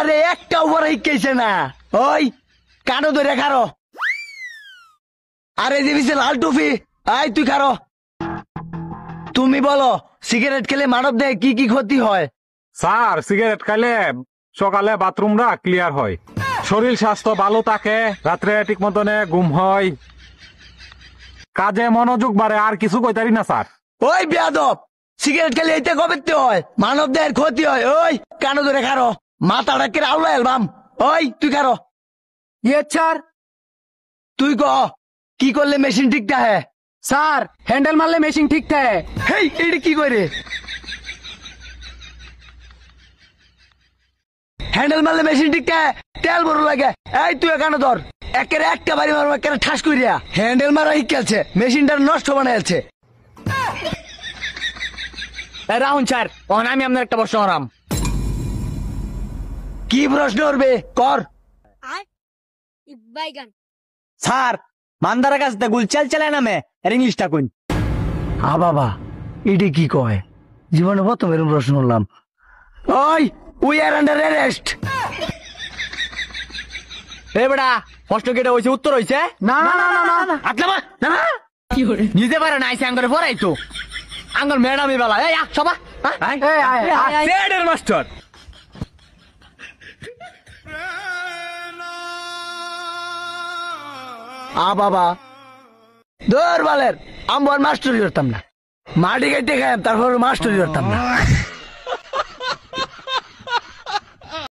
রে একটা উপর হিকেছে না। ওই কানো ধরে খারো। আরে দিবিছে লাল টুপি, আয় তুই খারো। তুমি বলো সিগারেট খেলে মানব দেহে কি কি ক্ষতি হয়? স্যার, সিগারেট খাইলে সকালে বাথরুমটা ক্লিয়ার হয়, শরীর স্বাস্থ্য ভালো থাকে, রাত্রে ঠিক মতনে ঘুম হয়, কাজে মনোযোগ বাড়ে। আর কিছু কইতারি না স্যার। ওই বেয়াদব, সিগারেট খেলে এইটা কবে হয়? মানব দেহের ক্ষতি হয়। ওই কানো ধরে খারো, মাথাটা কে আউলা এলবাম। ওই তুই খারো। ইয়ে স্যার। তুই ক কি করলে মেশিন ঠিকটা হ্যাঁ? স্যার, হ্যান্ডেল মারলে মেশিন ঠিক থাকে। হেই এটা কি করে? হ্যান্ডেল মারলে মেশিন ঠিকটা তেল বড় লাগে। এই তুই এখানে ধর, একের একটা বাড়ি মারবো, একের ঠাস করিয়া। হ্যান্ডেল মারা শিখেছে, মেশিনটা নষ্ট বানাইছে। রাহুল স্যার, আমি আপনার একটা প্রশ্ন করাম। কি প্রশ্ন করবে কর। স্যার, মান্দারা কাছ থেকে গুল চাল চালায় নামে ইংলিশটা কোন? হা বাবা, এটি কি কয়? জীবনে প্রথম এরকম প্রশ্ন করলাম। ওই উই আর আন্ডার অ্যারেস্ট। এ বেটা, প্রশ্ন কেটে হয়েছে, উত্তর হয়েছে না। না না না না আতলামা না না নিতে পারে না, আইসে আঙ্গরে পড়াইতো আঙ্গর ম্যাডামই বেলা। এই সবা মাস্টার বাবা দৌড় বালের, আমি মাস্টারি করতাম না, মাটি কেটে খাই, তারপর মাস্টারি করতাম না।